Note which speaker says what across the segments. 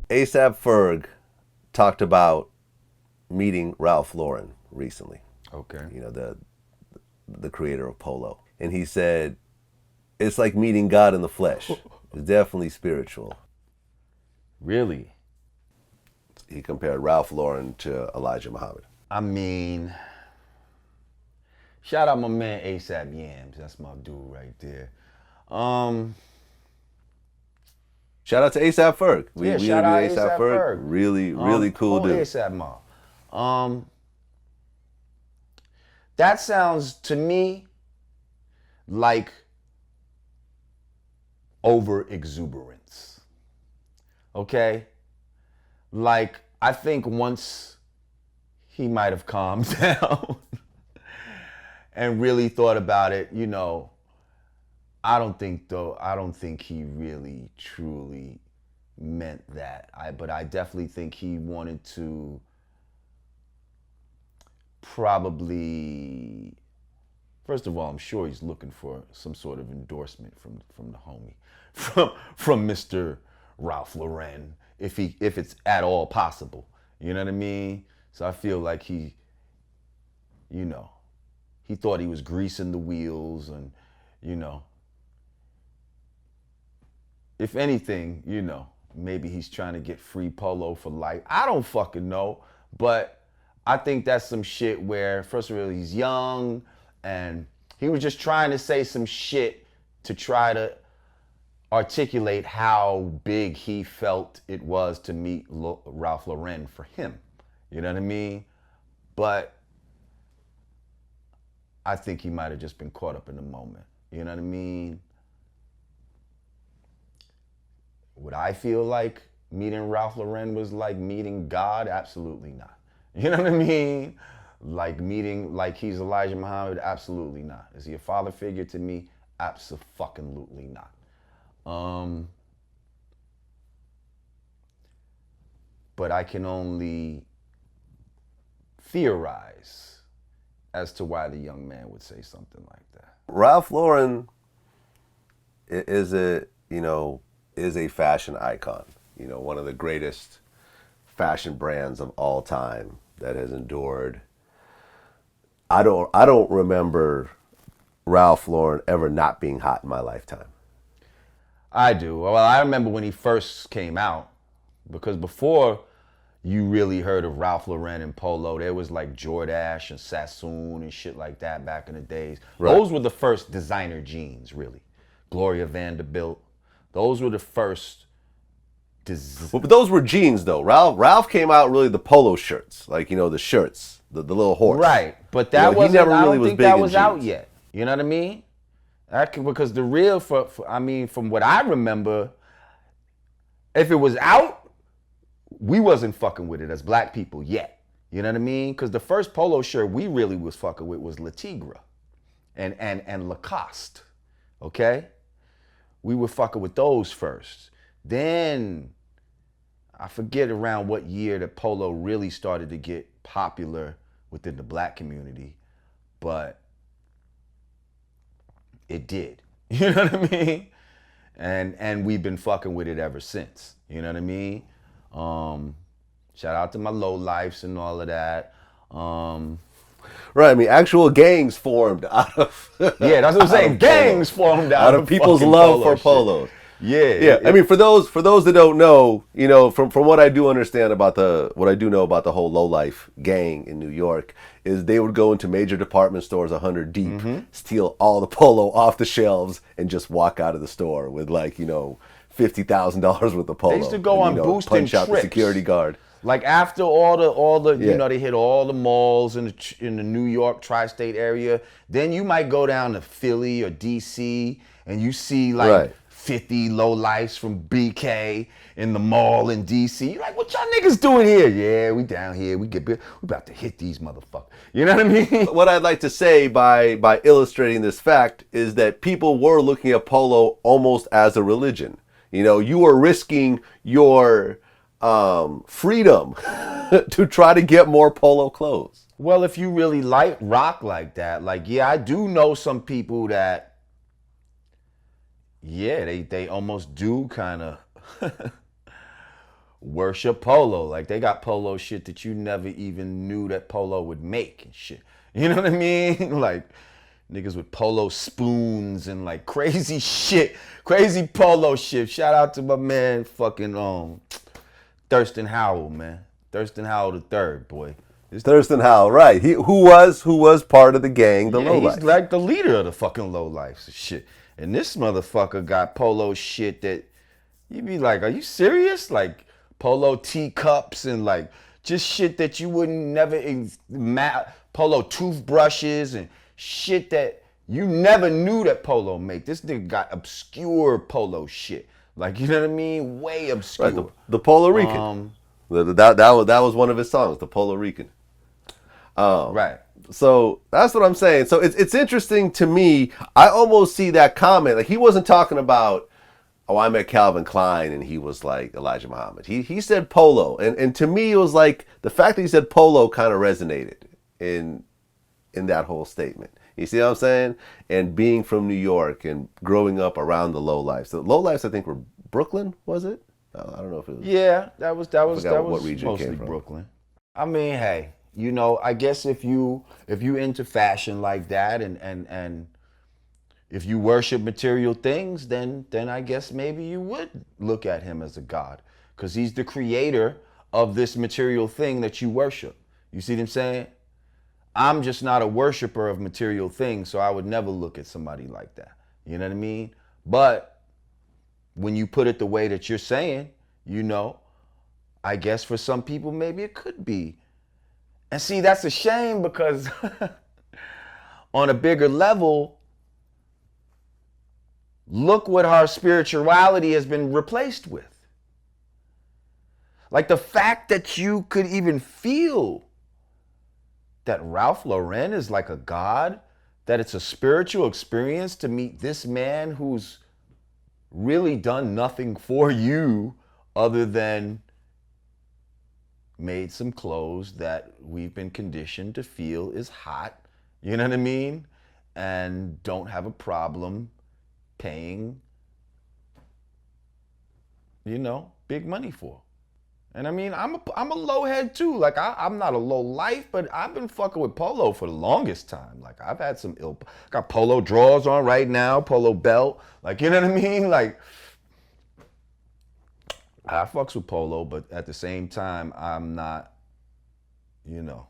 Speaker 1: ASAP Ferg talked about meeting Ralph Lauren recently.
Speaker 2: Okay.
Speaker 1: You know, the creator of Polo, and he said it's like meeting God in the flesh. It's definitely spiritual.
Speaker 2: Really?
Speaker 1: He compared Ralph Lauren to Elijah Muhammad.
Speaker 2: I mean, shout out my man ASAP Yams. That's my dude right there. Um,
Speaker 1: Shout out to ASAP Ferg. We
Speaker 2: yeah, shout out
Speaker 1: interviewed ASAP
Speaker 2: ASAP
Speaker 1: Ferg.
Speaker 2: Ferg.
Speaker 1: Really cool
Speaker 2: Oh,
Speaker 1: dude.
Speaker 2: ASAP Ma. That sounds to me like over exuberance. Okay? Like, I think once he might have calmed down and really thought about it, you know, I don't think he really truly meant that. But I definitely think he wanted to probably, first of all, I'm sure he's looking for some sort of endorsement from the homie, from Mr. Ralph Lauren, if it's at all possible. You know what I mean? So I feel like you know, he thought he was greasing the wheels, and you know, if anything, you know, maybe he's trying to get free Polo for life. I don't fucking know, but I think that's some shit where, first of all, he's young, and he was just trying to say some shit to try to articulate how big he felt it was to meet Ralph Lauren for him. You know what I mean? But I think he might have just been caught up in the moment. You know what I mean? Would I feel like meeting Ralph Lauren was like meeting God? Absolutely not. You know what I mean? Like meeting, like he's Elijah Muhammad? Absolutely not. Is he a father figure to me? Absolutely not. But I can only theorize as to why the young man would say something like that.
Speaker 1: Ralph Lauren is a fashion icon. You know, one of the greatest fashion brands of all time that has endured. I don't remember Ralph Lauren ever not being hot in my lifetime.
Speaker 2: I do. Well, I remember when he first came out, because before you really heard of Ralph Lauren and Polo, there was like Jordache and Sassoon and shit like that back in the days.
Speaker 1: Right.
Speaker 2: Those were the first designer jeans, really. Gloria Vanderbilt. Those were the first.
Speaker 1: Well, but those were jeans, though. Ralph came out really the polo shirts, like, you know, the shirts, the little horse.
Speaker 2: Right, but that
Speaker 1: he
Speaker 2: wasn't.
Speaker 1: never
Speaker 2: I
Speaker 1: really
Speaker 2: don't
Speaker 1: was
Speaker 2: think
Speaker 1: big
Speaker 2: that
Speaker 1: in
Speaker 2: was out
Speaker 1: jeans.
Speaker 2: yet. You know what I mean? Because the real, I mean, from what I remember, if it was out, we wasn't fucking with it as black people yet. You know what I mean? Because the first polo shirt we really was fucking with was La Tigre and Lacoste. Okay? We were fucking with those first. Then I forget around what year the polo really started to get popular within the black community, but it did. You know what I mean? And we've been fucking with it ever since. You know what I mean? Shout out to my low lifes and all of that.
Speaker 1: Right, I mean, actual gangs formed out of
Speaker 2: Yeah, that's what I'm saying. Gangs formed out
Speaker 1: of people's
Speaker 2: fucking
Speaker 1: love
Speaker 2: polo
Speaker 1: for polos.
Speaker 2: shit. Yeah,
Speaker 1: Yeah. I mean, for those that don't know, you know, from what I do understand about what I do know about the whole low life gang in New York is they would go into major department stores 100 deep, steal all the polo off the shelves, and just walk out of the store with like, you know, $50,000 worth of polo.
Speaker 2: They used to go on boosting
Speaker 1: punch out the
Speaker 2: trips.
Speaker 1: security guard.
Speaker 2: Like after all the
Speaker 1: Yeah.
Speaker 2: you know, they hit all the malls in the New York tri-state area. Then you might go down to Philly or DC and you see like
Speaker 1: Right.
Speaker 2: 50 low lifes from BK in the mall in DC. You're like, what y'all niggas doing here? Yeah, we down here. We about to hit these motherfuckers. You know what I mean?
Speaker 1: What I'd like to say by illustrating this fact is that people were looking at polo almost as a religion. You know, you were risking your freedom to try to get more polo clothes.
Speaker 2: Well, if you really like rock like that, like, yeah, I do know some people that, yeah, they almost do kind of worship Polo. Like, they got Polo shit that you never even knew that Polo would make and shit. You know what I mean? Like, niggas with Polo spoons and like crazy shit. Crazy Polo shit. Shout out to my man fucking Thurston Howell, man. Thurston Howell the third, boy.
Speaker 1: Thurston Howell, right? Who was part of the gang, the Low Life.
Speaker 2: He's like the leader of the fucking Low Lifes and shit. And this motherfucker got Polo shit that you be like, are you serious? Like Polo teacups and like just shit that you wouldn't never Polo toothbrushes and shit that you never knew that Polo make. This nigga got obscure Polo shit. Like, you know what I mean? Way obscure.
Speaker 1: Right, the Puerto Rican. That was one of his songs, the Puerto Rican.
Speaker 2: Right.
Speaker 1: So that's what I'm saying. So it's interesting to me. I almost see that comment. Like, he wasn't talking about, oh, I met Calvin Klein and he was like Elijah Muhammad. He said Polo. And to me, it was like the fact that he said Polo kind of resonated in that whole statement. You see what I'm saying? And being from New York and growing up around the Low Lifes. The Low Lifes, I think, were Brooklyn, was it? I don't know if it was.
Speaker 2: Yeah, that was
Speaker 1: what region
Speaker 2: mostly
Speaker 1: came from.
Speaker 2: Brooklyn. I mean, hey, you know, I guess if you into fashion like that and if you worship material things, then I guess maybe you would look at him as a god, because he's the creator of this material thing that you worship. You see what I'm saying? I'm just not a worshiper of material things, so I would never look at somebody like that. You know what I mean? But when you put it the way that you're saying, you know, I guess for some people maybe it could be. And see, that's a shame, because on a bigger level, look what our spirituality has been replaced with. Like the fact that you could even feel that Ralph Lauren is like a god, that it's a spiritual experience to meet this man who's really done nothing for you other than made some clothes that we've been conditioned to feel is hot, you know what I mean? And don't have a problem paying, you know, big money for. And I mean, I'm a low head too. Like I'm not a low life, but I've been fucking with Polo for the longest time. Like I've had some got Polo drawers on right now, Polo belt. Like, you know what I mean? Like I fucks with Polo, but at the same time, I'm not, you know.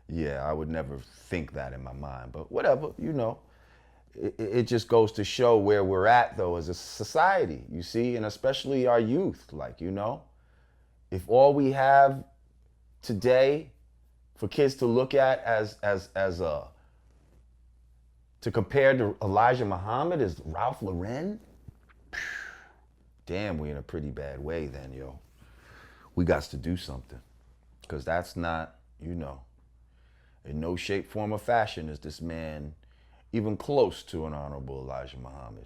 Speaker 2: Yeah, I would never think that in my mind, but whatever, you know. It just goes to show where we're at, though, as a society, you see, and especially our youth. Like, you know, if all we have today for kids to look at to compare to Elijah Muhammad is Ralph Lauren, damn, we in a pretty bad way then, yo. We got to do something, because that's not, you know, in no shape, form, or fashion is this man even close to an honorable Elijah Muhammad.